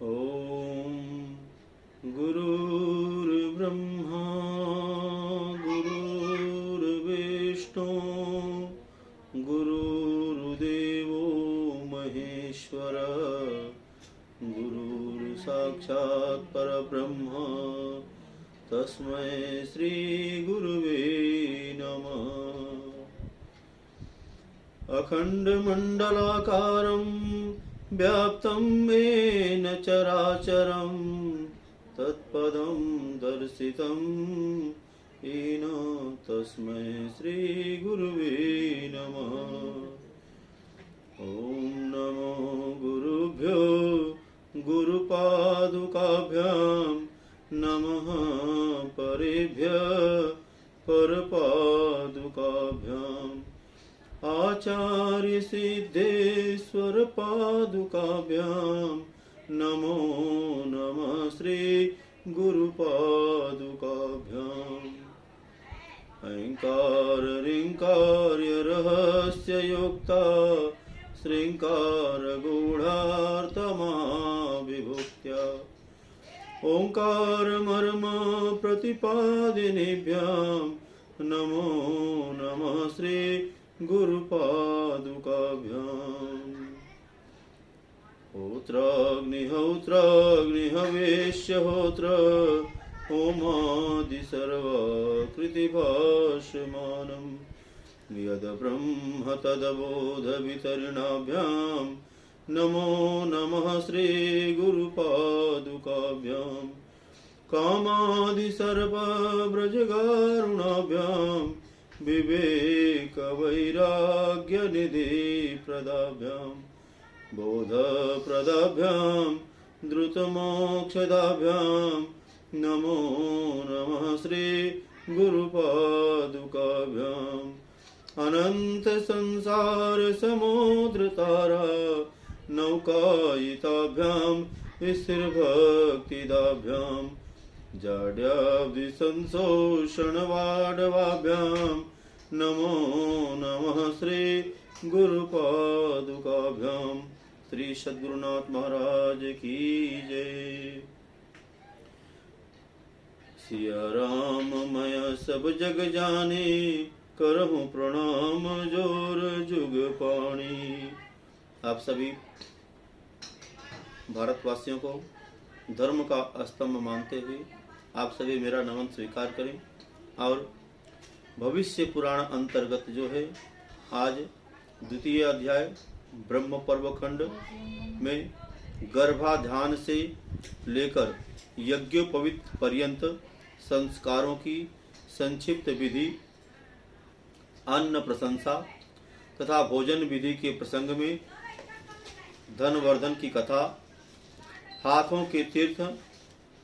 ॐ गुरुर्ब्रह्मा गुरुर्विष्णु गुरुर्देवो महेश्वर गुरुर्साक्षात् परब्रह्म तस्मै श्री गुरुवे नमः। अखण्डमण्डलाकारं व्याप्तं येन चराचरं तत्पदं दर्शितं येन तस्मै श्रीगुरुवे नमः। ॐ नमो गुरुभ्यो गुरुपादुकाभ्यां नमः परेभ्यः परपादुकाभ्याम् आचार्य सिद्धेश्वर पादुकाभ्यां नमो नमः श्री गुरुपादुकाभ्याम्। ऐंकार ऋंकार्य रहस्य युक्ता श्रृंकार गूढ़ार्थमा विभुक्त्या ओंकार मर्म प्रतिपादिनेभ्यां नमो नमः श्री गुरुपादुकाभ्याम्। होत्राग्निहोत्राग्निहवेश्यहोत्र होमादि सर्वकृतिभाषमानं यद ब्रह्म तदबोधवितरणाभ्यां नमो नमः श्री गुरुपादुकाभ्याम्। कामादि सर्वव्रजगारुणाभ्यां विवेक वैराग्य निधि प्रदाभ्यां बोध प्रदाभ्यां द्रुतमोक्षदाभ्यां नमो नमः श्री गुरुपादुकाभ्याम्। अनंत संसार समुद्र तारा नौकायिताभ्यां स्थिर भक्तिदाभ्यां जाड्याब्धि संशोषणवाडवाभ्यां नमो नमः श्री गुरुपादुकाभ्यां। श्री सद्गुरुनाथ महाराज की जय। सिया राम मैं सब जग जाने करहूँ प्रणाम जोर जुग पाणी। आप सभी भारतवासियों को धर्म का स्तंभ मानते हुए आप सभी मेरा नमन स्वीकार करें और भविष्य पुराण अंतर्गत जो है आज द्वितीय अध्याय ब्रह्म पर्व खंड में गर्भाधान से लेकर यज्ञोपवीत पर्यंत संस्कारों की संक्षिप्त विधि, अन्न प्रशंसा तथा भोजन विधि के प्रसंग में धनवर्धन की कथा, हाथों के तीर्थ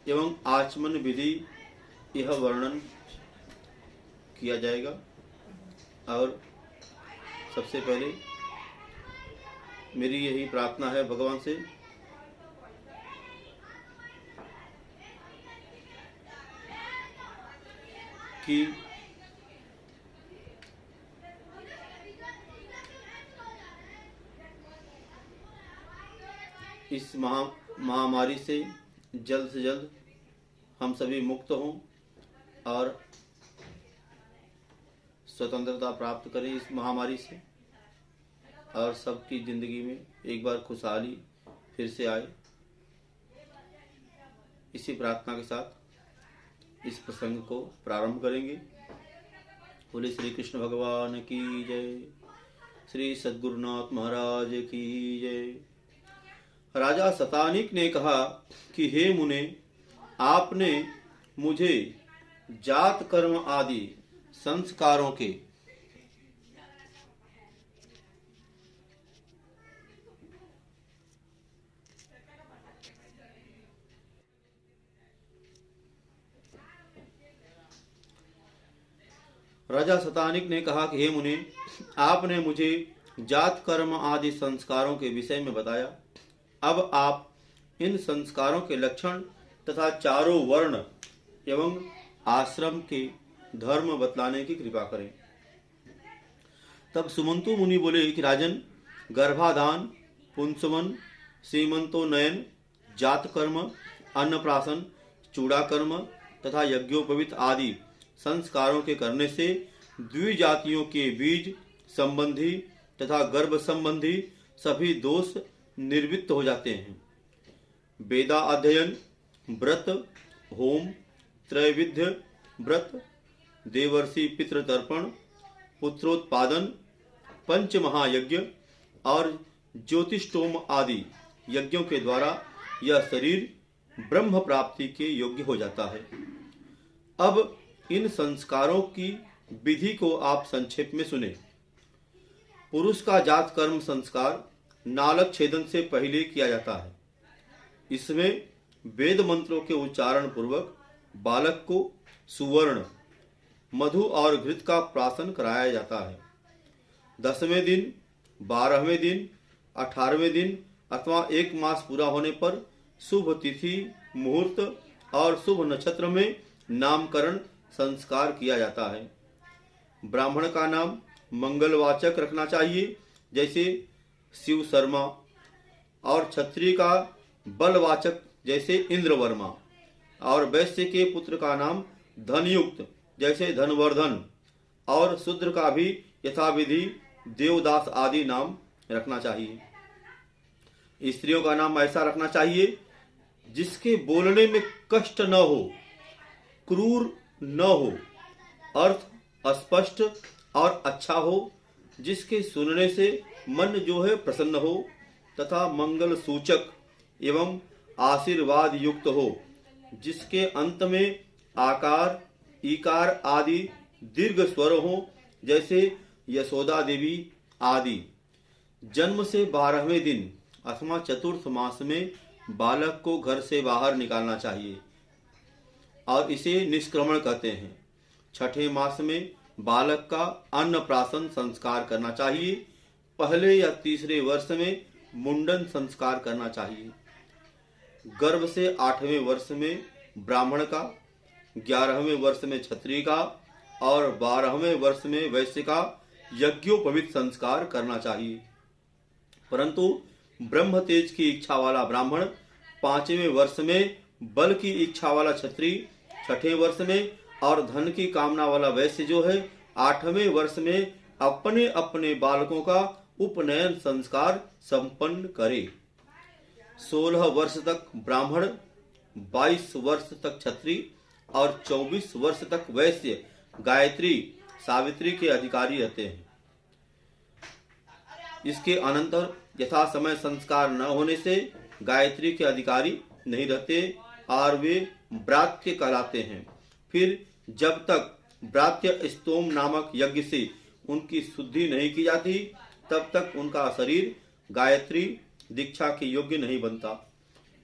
एवं आचमन विधि यह वर्णन किया जाएगा। और सबसे पहले मेरी यही प्रार्थना है भगवान से कि इस महामारी से जल्द हम सभी मुक्त हों और स्वतंत्रता प्राप्त करें इस महामारी से और सबकी जिंदगी में एक बार खुशहाली फिर से आए। इसी प्रार्थना के साथ इस प्रसंग को प्रारंभ करेंगे। बोले श्री कृष्ण भगवान की जय। श्री सद्गुरुनाथ महाराज की जय। राजा शतानिक ने कहा कि हे मुने, आपने मुझे जात कर्म आदि संस्कारों के राजा शतानिक ने कहा कि हे मुने, आपने मुझे जात कर्म आदि संस्कारों के विषय में बताया। अब आप इन संस्कारों के लक्षण तथा चारों वर्ण एवं आश्रम के धर्म बतलाने की कृपा करें। तब सुमंतु मुनि बोले कि राजन, गर्भाधान, पुंसवन, सीमंतोन्नयन, जात कर्म, अन्नप्राशन, चूड़ा कर्म तथा यज्ञोपवीत आदि संस्कारों के करने से द्विजातियों के बीज संबंधी तथा गर्भ संबंधी सभी दोष निर्वृत्त हो जाते हैं। वेदा अध्ययन, व्रत, होम, त्रैविध्य व्रत, देवर्षि पितृतर्पण, पुत्रोत्पादन, पंच महायज्ञ और ज्योतिष्टोम आदि यज्ञों के द्वारा यह शरीर ब्रह्म प्राप्ति के योग्य हो जाता है। अब इन संस्कारों की विधि को आप संक्षेप में सुने। पुरुष का जात कर्म संस्कार नालक छेदन से पहले किया जाता है। इसमें वेद मंत्रों के उच्चारण पूर्वक बालक को सुवर्ण, मधु और घृत का प्राशन कराया जाता है। 10वें दिन, 12वें दिन, 18वें दिन अथवा 1 मास पूरा होने पर शुभ तिथि, मुहूर्त और शुभ नक्षत्र में नामकरण संस्कार किया जाता है। ब्राह्मण का नाम मंगलवाचक रखना चाहिए, जैसे शिव शर्मा, और क्षत्रिय का बलवाचक जैसे इंद्रवर्मा, और वैश्य के पुत्र का नाम धनयुक्त जैसे धनवर्धन, और शूद्र का भी यथाविधि देवदास आदि नाम रखना चाहिए। स्त्रियों का नाम ऐसा रखना चाहिए जिसके बोलने में कष्ट न हो, क्रूर न हो, अर्थ स्पष्ट और अच्छा हो, जिसके सुनने से मन जो है प्रसन्न हो तथा मंगल सूचक एवं आशीर्वाद युक्त हो, जिसके अंत में आकार, ईकार आदि दीर्घ स्वर हो, जैसे यशोदा देवी आदि। जन्म से 12वें दिन अथवा चतुर्थ मास में बालक को घर से बाहर निकालना चाहिए और इसे निष्क्रमण कहते हैं। 6ठे मास में बालक का अन्नप्राशन संस्कार करना चाहिए। पहले या तीसरे वर्ष में मुंडन संस्कार करना चाहिए। गर्भ से 8वें वर्ष में ब्राह्मण का, 11वें वर्ष में क्षत्रिय का और 12वें वर्ष में वैश्य का यज्ञोपवीत संस्कार करना चाहिए। परंतु ब्रह्म तेज की इच्छा वाला ब्राह्मण 5वें वर्ष में, बल की इच्छा वाला क्षत्रिय 6ठे वर्ष में और धन की कामना वाला वैश्य जो है 8वें वर्ष में अपने अपने बालकों का उपनयन संस्कार संपन्न करे। 16 वर्ष तक ब्राह्मण, 22 वर्ष तक क्षत्रिय और 24 वर्ष तक वैश्य गायत्री सावित्री के अधिकारी रहते हैं। इसके अनंतर यथा समय संस्कार न होने से गायत्री के अधिकारी नहीं रहते और वे ब्रात्य कहलाते हैं। फिर जब तक ब्रात्य स्तोम नामक यज्ञ से उनकी शुद्धि नहीं की जाती, तब तक उनका शरीर गायत्री दीक्षा के योग्य नहीं बनता।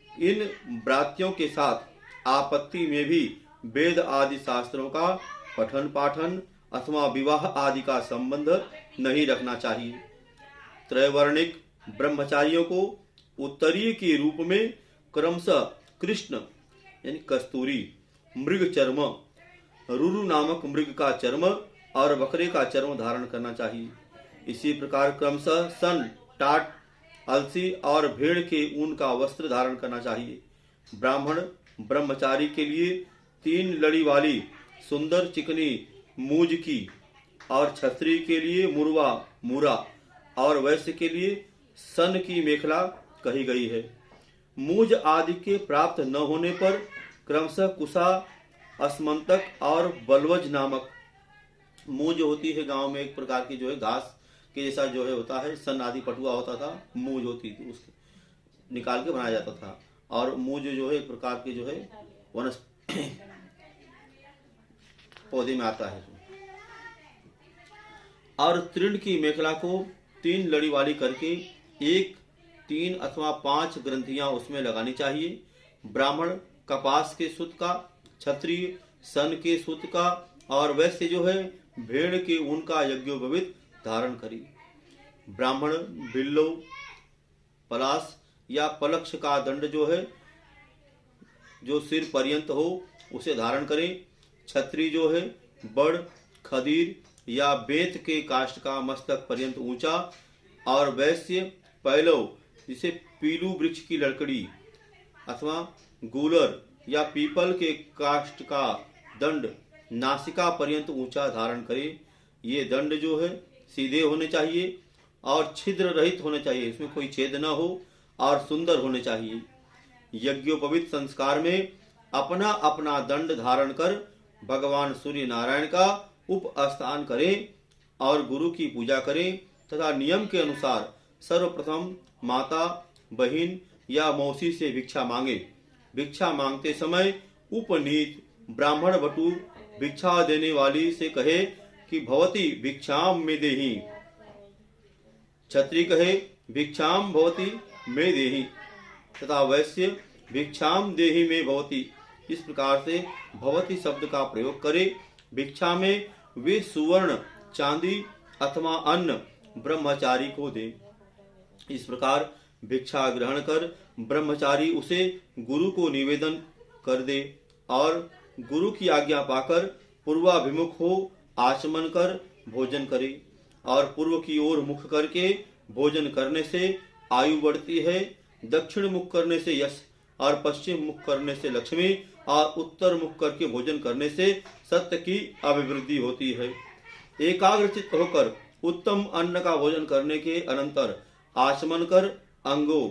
इन ब्रात्यों के साथ आपत्ति में भी वेद आदि शास्त्रों का पठन पाठन अथवा विवाह आदि का संबंध नहीं रखना चाहिए। त्रैवर्णिक ब्रह्मचारियों को उत्तरीय के रूप में क्रमशः कृष्ण यानी कस्तूरी, मृग चर्म, रुरु नामक मृग का चर्म और बकरे का चर्म धारण करना चाहिए। इसी प्रकार क्रमशः सन, टाट, अलसी और भेड़ के ऊन का वस्त्र धारण करना चाहिए। ब्राह्मण ब्रह्मचारी के लिए 3 लड़ी वाली सुंदर चिकनी मूज की और क्षत्रिय के लिए मुरवा, मुरा और वैश्य के लिए सन की मेखला कही गई है। मूज आदि के प्राप्त न होने पर क्रमशः कुसा, असमंतक और बलवज नामक मूज होती है। गांव में एक प्रकार की जो है घास के जैसा जो है होता है, सन आदि पटुआ होता था, मूज होती थी, उसके निकाल के बनाया जाता था। और मूज जो है एक प्रकार की जो है वनस्पति पौधे में आता है। और तृण की मेखला को 3 लड़ी वाली करके 1, 3 अथवा 5 ग्रंथियां उसमें लगानी चाहिए। ब्राह्मण कपास के सूत का, क्षत्रिय सन के सूत का और वैश्य जो है भेड़ के ऊन का यज्ञोपवीत धारण करी। ब्राह्मण बिल्लो, पलाश या पलक्ष का दंड जो है जो सिर पर्यंत हो उसे धारण करें। क्षत्रिय जो है बड़, खदीर या बेत के काष्ठ का मस्तक पर्यंत ऊंचा और वैश्य पैलव जिसे पीलू वृक्ष की लकड़ी अथवा गूलर या पीपल के काष्ठ का दंड नासिका पर्यंत ऊंचा धारण करे। ये दंड जो है सीधे होने चाहिए और छिद्र रहित होने चाहिए, इसमें कोई छेद न हो और सुंदर होने चाहिए। यज्ञोपवीत संस्कार में अपना अपना दंड धारण कर भगवान सूर्य नारायण का उपस्थान करें और गुरु की पूजा करें तथा नियम के अनुसार सर्वप्रथम माता, बहन या मौसी से भिक्षा मांगे। भिक्षा मांगते समय उपनीत ब्राह्मण बटु भिक्षा देने वाली से कहे कि भवती भिक्षाम में देहि, क्षत्रिय कहे भिक्षाम भवती में देहि तथा वैश्य भिक्षाम देहि में भवती। इस प्रकार से भवती शब्द का प्रयोग करे। भिक्षा में वे सुवर्ण, चांदी अथवा अन्न ब्रह्मचारी को दे। इस प्रकार भिक्षा ग्रहण कर ब्रह्मचारी उसे गुरु को निवेदन कर दे और गुरु की आज्ञा पाकर पूर्वाभिमुख हो आचमन कर भोजन करे। और पूर्व की ओर मुख करके भोजन करने से आयु बढ़ती है, दक्षिण मुख करने से यश और पश्चिम मुख करने से लक्ष्मी और उत्तर मुख करके भोजन करने से सत्य की अभिवृद्धि होती है। एकाग्रचित्त होकर उत्तम अन्न का भोजन करने के अनंतर आचमन कर अंगों,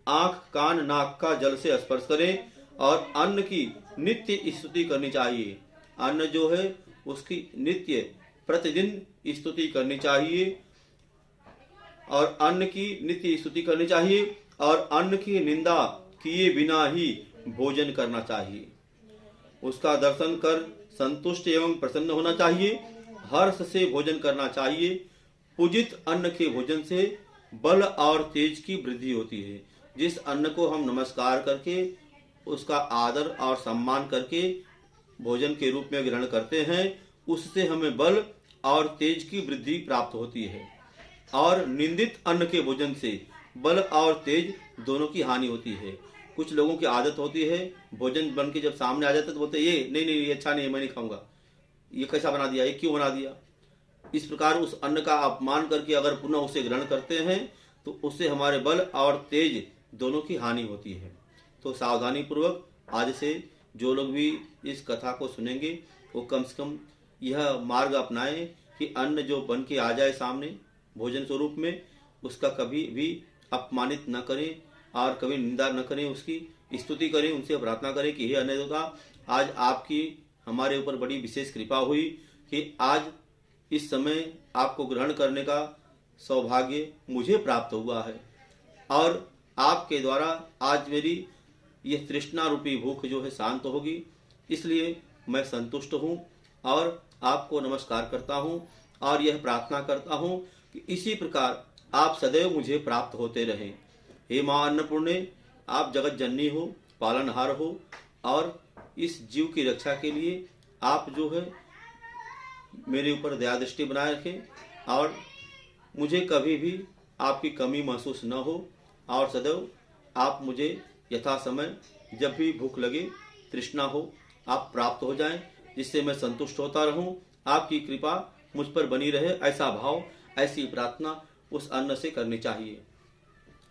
आंख, कान, नाक का जल से स्पर्श करें और अन्न की नित्य स्तुति करनी चाहिए। अन्न जो है उसकी नित्य प्रतिदिन स्तुति करनी चाहिए और अन्न की नित्य स्तुति करनी चाहिए और अन्न की निंदा किए बिना ही भोजन करना चाहिए। उसका दर्शन कर संतुष्ट एवं प्रसन्न होना चाहिए। हर्ष से भोजन करना चाहिए। पूजित अन्न के भोजन से बल और तेज की वृद्धि होती है। जिस अन्न को हम नमस्कार करके उसका आदर और सम्मान करके भोजन के रूप में ग्रहण करते हैं, उससे हमें बल और तेज की वृद्धि प्राप्त होती है। और निंदित अन्न के भोजन से बल और तेज दोनों की हानि होती है। कुछ लोगों की आदत होती है, भोजन बन के जब सामने आ जाता है तो बोलते ये नहीं नहीं, ये अच्छा नहीं है, मैं नहीं खाऊंगा, ये कैसा बना दिया, ये क्यों बना दिया। इस प्रकार उस अन्न का अपमान करके अगर पुनः उसे ग्रहण करते हैं तो उससे हमारे बल और तेज दोनों की हानि होती है। तो सावधानी पूर्वक आज से जो लोग भी इस कथा को सुनेंगे वो कम से कम यह मार्ग अपनाएं कि अन्न जो बन के आ जाए सामने भोजन स्वरूप में, उसका कभी भी अपमानित न करें और कभी निंदा न करें, उसकी स्तुति करें, उनसे प्रार्थना करें कि हे अन्नदाता, आज आपकी हमारे ऊपर बड़ी विशेष कृपा हुई कि आज इस समय आपको ग्रहण करने का सौभाग्य मुझे प्राप्त हुआ है और आपके द्वारा आज मेरी यह तृष्णा रूपी भूख जो है शांत होगी, इसलिए मैं संतुष्ट हूँ और आपको नमस्कार करता हूँ और यह प्रार्थना करता हूँ कि इसी प्रकार आप सदैव मुझे प्राप्त होते रहें। हे माँ अन्नपूर्णे, आप जगत जननी हो, पालनहार हो और इस जीव की रक्षा के लिए आप जो है मेरे ऊपर दया दृष्टि बनाए रखें और मुझे कभी भी आपकी कमी महसूस न हो और सदैव आप मुझे यथा समय जब भी भूख लगे, तृष्णा हो, आप प्राप्त हो जाएं, जिससे मैं संतुष्ट होता रहूं। आपकी कृपा मुझ पर बनी रहे, ऐसा भाव, ऐसी प्रार्थना उस अन्न से करनी चाहिए।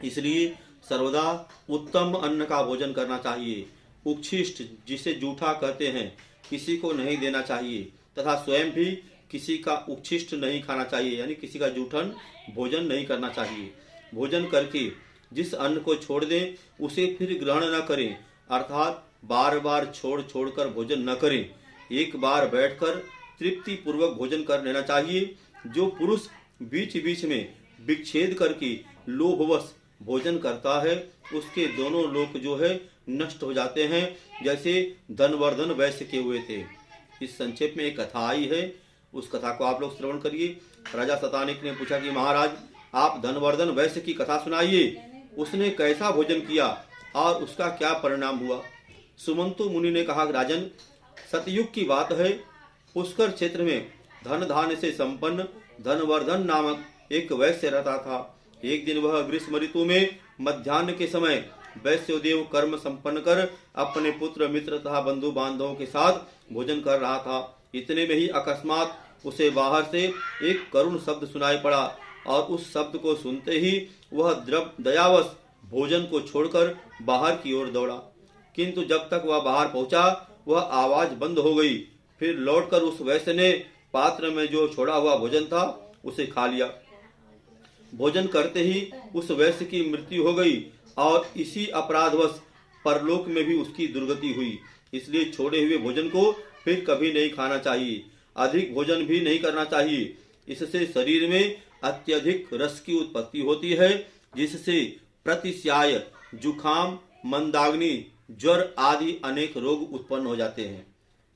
इसलिए सर्वदा उत्तम अन्न का भोजन करना चाहिए। उच्छिष्ट, जिसे जूठा कहते हैं, किसी को नहीं देना चाहिए तथा स्वयं भी किसी का उच्छिष्ट नहीं खाना चाहिए, यानी किसी का जूठन भोजन नहीं करना चाहिए। भोजन करके जिस अन्न को छोड़ दें उसे फिर ग्रहण न करें, अर्थात बार बार छोड़ छोड़कर भोजन न करें। एक बार बैठकर तृप्ति पूर्वक भोजन कर लेना चाहिए। जो पुरुष बीच बीच में विच्छेद करके लोभवश भोजन करता है उसके दोनों लोक जो है नष्ट हो जाते हैं, जैसे धनवर्धन वैश्य के हुए थे। इस संक्षेप में एक कथा आई है, उस कथा को आप लोग श्रवण करिए। राजा शतानिक ने पूछा कि महाराज, आप धनवर्धन वैश्य की कथा सुनाइए, उसने कैसा भोजन किया और उसका क्या परिणाम हुआ। सुमंतु मुनि ने कहा, राजन, सतयुग की बात है, पुष्कर क्षेत्र में धन धान्य से संपन्न धनवर्धन नामक एक वैश्य रहता था। एक दिन वह ग्रीष्म ऋतु में मध्याह्न के समय वैश्योदेव कर्म संपन्न कर अपने पुत्र मित्र तथा बंधु बांधवों के साथ भोजन कर रहा था। इतने में ही अकस्मात उसे बाहर से एक करुण शब्द सुनाई पड़ा और उस शब्द को सुनते ही वह दयावश भोजन को छोड़कर बाहर की ओर दौड़ा। किंतु जब तक वह बाहर पहुंचा वह आवाज बंद हो गई। फिर लौटकर उस वैश्य ने पात्र में जो छोड़ा हुआ भोजन था उसे खा लिया। भोजन करते ही उस वैश्य की मृत्यु हो गई और इसी अपराधवश परलोक में भी उसकी दुर्गति हुई। इसलिए छोड़े हुए भोजन को फिर कभी नहीं खाना चाहिए, अधिक भोजन भी नहीं करना चाहिए। इससे शरीर में अत्यधिक रस की उत्पत्ति होती है, जिससे प्रतिश्याय, जुखाम, मंदाग्नि, ज्वर आदि अनेक रोग उत्पन्न हो जाते हैं।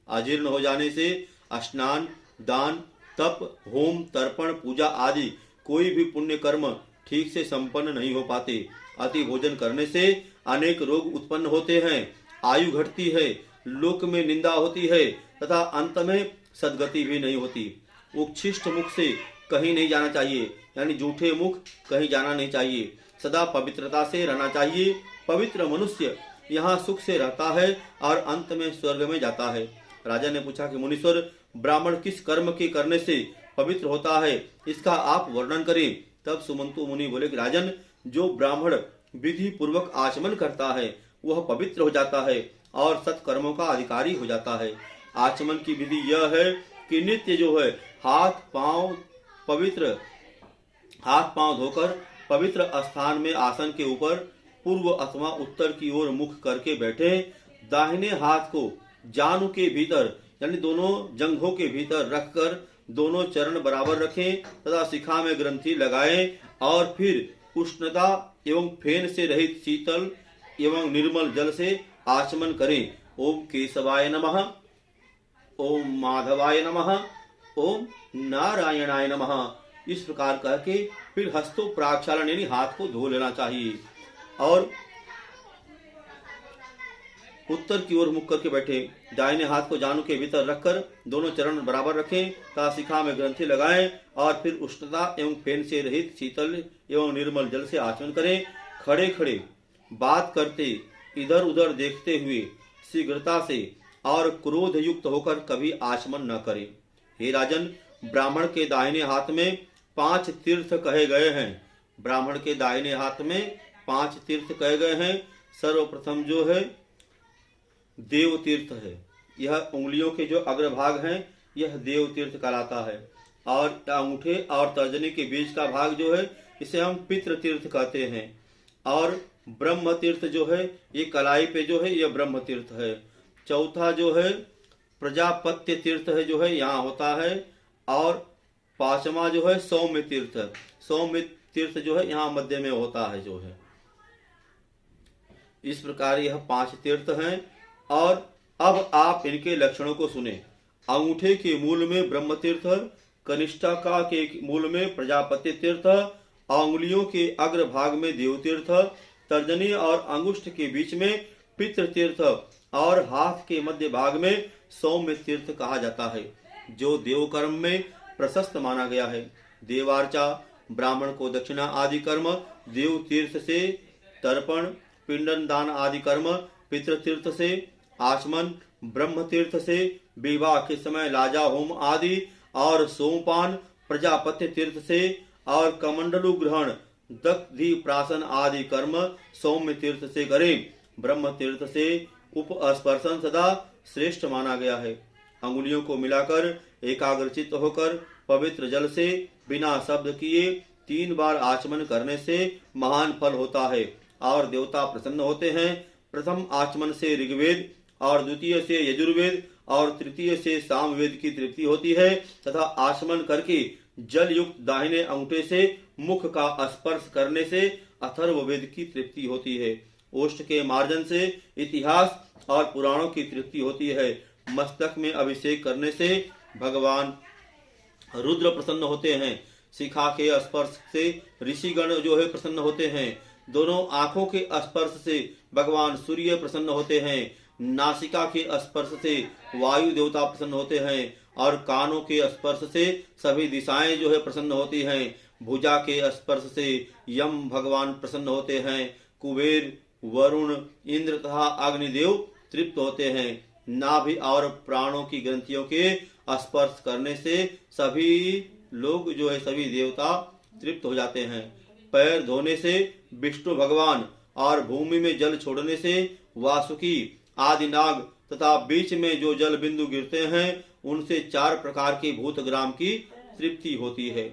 अजीर्ण हो जाने से स्नान, दान, तप, होम, तर्पण, पूजा आदि कोई भी पुण्य कर्म ठीक से संपन्न नहीं हो पाते। अति भोजन करने से अनेक रोग उत्पन्न होते हैं, आयु घटती है, लोक में निंदा होती है तथा अंत में सद्गति भी नहीं होती। उच्छिष्ट मुख से कहीं नहीं जाना चाहिए, यानी जूठे मुख कहीं जाना नहीं चाहिए। सदा पवित्रता से रहना चाहिए। पवित्र मनुष्य यहाँ सुख से रहता है और अंत में स्वर्ग में जाता है। राजा ने पूछा कि मुनीश्वर, ब्राह्मण किस कर्म के करने से पवित्र होता है, इसका आप वर्णन करें। तब सुमंतु मुनि बोले कि राजन, जो ब्राह्मण विधि पूर्वक आचमन करता है वह पवित्र हो जाता है और सत्कर्मों का अधिकारी हो जाता है। आचमन की विधि यह है कि नित्य जो है हाथ पांव धोकर पवित्र स्थान में आसन के ऊपर पूर्व अथवा उत्तर की ओर मुख करके बैठे। दाहिने हाथ को जानु के भीतर यानी दोनों जंघों के भीतर रखकर दोनों चरण बराबर रखें तथा शिखा में ग्रंथि लगाएं और फिर उष्णता एवं फेन से रहित शीतल एवं निर्मल जल से आचमन करें। ओम केशवाय नमः, ओम माधवाय नमः, ओम नारायणाय नमः। इस प्रकार कह के फिर हस्तों प्राक्षालन यानी हाथ को धो लेना चाहिए और उत्तर की ओर मुख करके बैठे। दाहिने हाथ को जानु के भीतर रखकर दोनों चरण बराबर रखें तथा शिखा में ग्रंथि लगाएं और फिर उष्णता एवं फेन से रहित शीतल एवं निर्मल जल से आचमन करें। खड़े खड़े बात करते, इधर उधर देखते हुए, शीघ्रता से और क्रोध युक्त होकर कभी आचमन न करें। हे राजन, ब्राह्मण के दाहिने हाथ में 5 तीर्थ कहे गए हैं। ब्राह्मण के दाहिने हाथ में 5 तीर्थ कहे गए हैं। सर्वप्रथम जो है देव तीर्थ है। यह उंगलियों के जो अग्रभाग हैं यह देव तीर्थ कहलाता है और अंगूठे और तर्जनी के बीच का भाग जो है इसे हम पितृ तीर्थ कहते हैं। और ब्रह्म तीर्थ जो है ये कलाई पे जो है यह ब्रह्म तीर्थ है। चौथा जो है प्रजापत्य तीर्थ है जो है यहाँ होता है और 5वां जो है सौम्य तीर्थ। सौम्य तीर्थ जो है यहाँ मध्य में होता है जो है। इस प्रकार यह 5 तीर्थ हैं और अब आप इनके लक्षणों को सुने। अंगूठे के मूल में ब्रह्म तीर्थ, कनिष्ठा के मूल में प्रजापति तीर्थ, अंगुलियों के अग्र भाग में देव तीर्थ, तर्जनी और अंगुष्ठ के बीच में पितृ तीर्थ और हाथ के मध्य भाग में सौम्य तीर्थ कहा जाता है, जो देव कर्म में प्रशस्त माना गया है। देवार्चा, ब्राह्मण को दक्षिणा आदि कर्म, देव तीर्थ से तर्पण, पिंडन दान आदि कर्म, पितृ तीर्थ से आचमन, ब्रह्म तीर्थ से विवाह के समय लाजा होम आदि और सोमपान, प्रजापत्य तीर्थ से और कमंडलु ग्रहण, दग्धि प्राशन आदि कर्म सौम्य तीर्थ से करें। ब्रह्म तीर्थ से उपस्पर्शन सदा श्रेष्ठ माना गया है। अंगुलियों को मिलाकर एकाग्रचित्त होकर पवित्र जल से बिना शब्द किए 3 बार आचमन करने से महान फल होता है और देवता प्रसन्न होते हैं। प्रथम आचमन से ऋग्वेद और द्वितीय से यजुर्वेद और तृतीय से सामवेद की तृप्ति होती है तथा आचमन करके जल युक्त दाहिने अंगूठे से मुख का स्पर्श करने से अथर्ववेद की तृप्ति होती है। ओष्ठ के मार्जन से इतिहास और पुराणों की तृप्ति होती है। मस्तक में अभिषेक करने से भगवान रुद्र प्रसन्न होते हैं। शिखा के स्पर्श से ऋषिगण जो है प्रसन्न होते हैं। दोनों आंखों के स्पर्श से भगवान सूर्य प्रसन्न होते हैं। नासिका के स्पर्श से वायु देवता प्रसन्न होते हैं और कानों के स्पर्श से सभी दिशाएं जो है प्रसन्न होती हैं। भुजा के स्पर्श से यम भगवान प्रसन्न होते हैं। कुबेर, वरुण, इंद्र तथा अग्निदेव तृप्त होते हैं। नाभि और प्राणों की ग्रंथियों के स्पर्श करने से सभी लोग जो है सभी देवता तृप्त हो जाते हैं। पैर धोने से विष्णु भगवान और भूमि में जल छोड़ने से वासुकी आदि नाग तथा बीच में जो जल बिंदु गिरते हैं उनसे 4 प्रकार के भूतग्राम की तृप्ति होती है।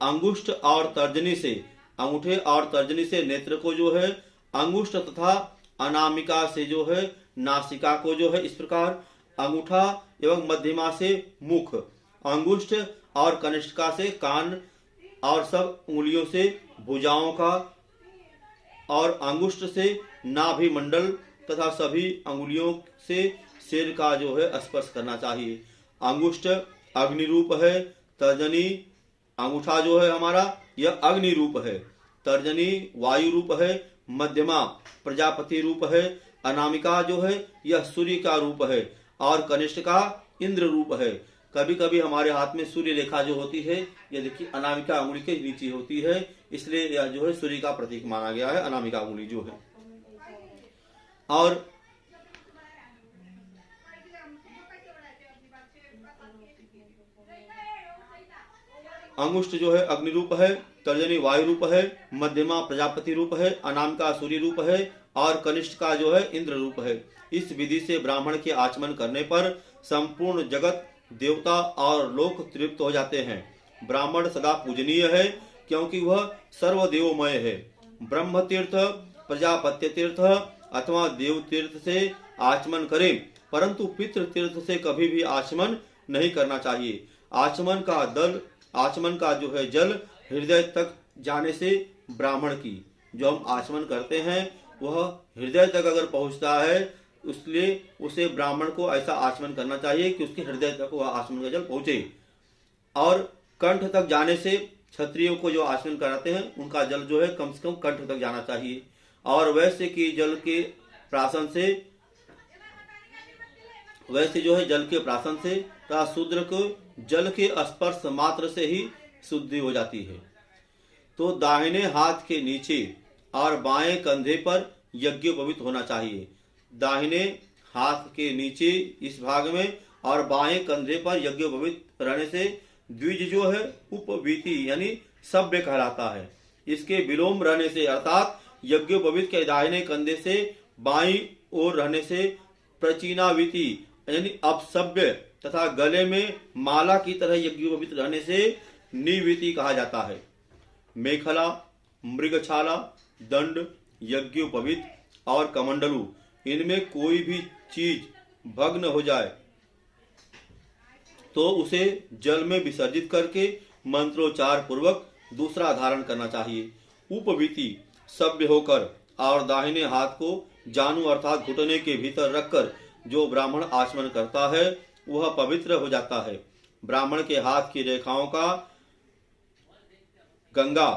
अंगुष्ठ और तर्जनी से, अंगूठे और तर्जनी से नेत्र को जो है, अंगुष्ठ तथा अनामिका से जो है नासिका को जो है, इस प्रकार अंगूठा एवं मध्यमा से मुख, अंगुष्ठ और कनिष्ठिका से कान और सब उंगलियों से भुजाओं का और अंगुष्ठ से नाभि मंडल तथा सभी अंगुलियों से सिर का जो है स्पर्श करना चाहिए। अंगुष्ठ अग्नि रूप है, तर्जनी अंगूठा जो है हमारा यह अग्नि रूप है, तर्जनी वायु रूप है, मध्यमा प्रजापति रूप है, अनामिका जो है यह सूर्य का रूप है और कनिष्ठ का इंद्र रूप है। कभी कभी हमारे हाथ में सूर्य रेखा जो होती है यह देखिए अनामिका उंगली के नीचे होती है, इसलिए यह जो है सूर्य का प्रतीक माना गया है अनामिका उंगली जो है। और अंगुष्ठ जो है अग्नि रूप है, तर्जनी वायु रूप है, मध्यमा प्रजापति रूप है, अनामिका सूर्य रूप है और कनिष्ठ का जो है इंद्र रूप है। इस विधि से ब्राह्मण के आचमन करने पर संपूर्ण जगत, देवता और लोक तृप्त हो जाते हैं। ब्राह्मण सदा पूजनीय है क्योंकि वह सर्वदेवमय है। ब्रह्म तीर्थ, प्रजापत्य तीर्थ अथवा देव तीर्थ से आचमन करें, परंतु पितृ तीर्थ से कभी भी आचमन नहीं करना चाहिए। आचमन का जो है जल हृदय तक जाने से ब्राह्मण की जो हम आचमन करते हैं वह हृदय तक अगर पहुंचता है, इसलिए उसे ब्राह्मण को ऐसा आचमन करना चाहिए कि उसके हृदय तक वह आचमन का जल पहुंचे। और कंठ तक जाने से क्षत्रियों को जो आचमन कराते हैं उनका जल जो है कम से कम कंठ तक जाना चाहिए। और वैसे की जल के प्राशन से, वैसे जो है जल के प्राशन से तथा शूद्र को जल के स्पर्श मात्र से ही शुद्धि हो जाती है। तो दाहिने हाथ के नीचे और बाएं कंधे पर यज्ञोपवीत होना चाहिए। दाहिने हाथ के नीचे इस भाग में और बाएं कंधे पर यज्ञोपवीत रहने से द्विज जो है उपवीति यानी सभ्य कहलाता है। इसके विलोम रहने से अर्थात यज्ञोपवीत के दाहिने कंधे से बाईं ओर रहने से प्रचीनावीति यानी अपसभ्य तथा गले में माला की तरह यज्ञोपवीत रहने से निवीति कहा जाता है। मेखला, मृगछाला, दंड, यज्ञोपवीत और कमंडलू इनमें कोई भी चीज भग्न हो जाए तो उसे जल में विसर्जित करके मंत्रोच्चार पूर्वक दूसरा धारण करना चाहिए। उपवीति सभ्य होकर और दाहिने हाथ को जानु अर्थात घुटने के भीतर रखकर जो ब्राह्मण आचमन करता है वह पवित्र हो जाता है। ब्राह्मण के हाथ की रेखाओं का गंगा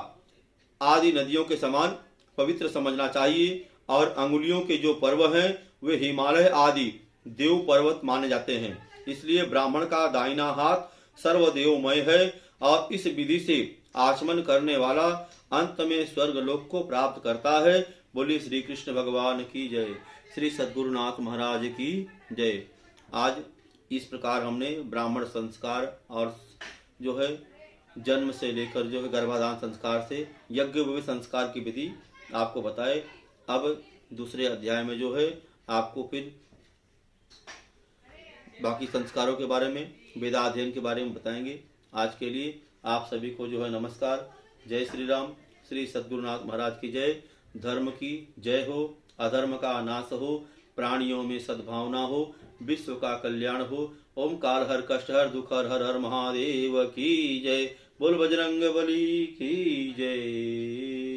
आदि नदियों के समान पवित्र समझना चाहिए और अंगुलियों के जो पर्व हैं वे हिमालय आदि देव पर्वत माने जाते हैं। इसलिए ब्राह्मण का दाहिना हाथ सर्वदेवमय है और इस विधि से आचमन करने वाला अंत में स्वर्ग लोक को प्राप्त करता है। बोलिए श्री कृष्ण भगवान की जय, श्री सद्गुरुनाथ महाराज की जय। आज इस प्रकार हमने ब्राह्मण संस्कार और जो है जन्म से लेकर जो है गर्भाधान संस्कार से यज्ञ संस्कार की विधि आपको बताए। अब दूसरे अध्याय में जो है आपको फिर बाकी संस्कारों के बारे में, वेदाध्ययन के बारे में बताएंगे। आज के लिए आप सभी को जो है नमस्कार। जय श्री राम। श्री सद्गुरुनाथ महाराज की जय। धर्म की जय हो, अधर्म का नाश हो, प्राणियों में सद्भावना हो, विश्व का कल्याण हो। ओम काल हर कष्ट हर दुख हर हर हर महादेव की जय। बोल बजरंग बली की जय।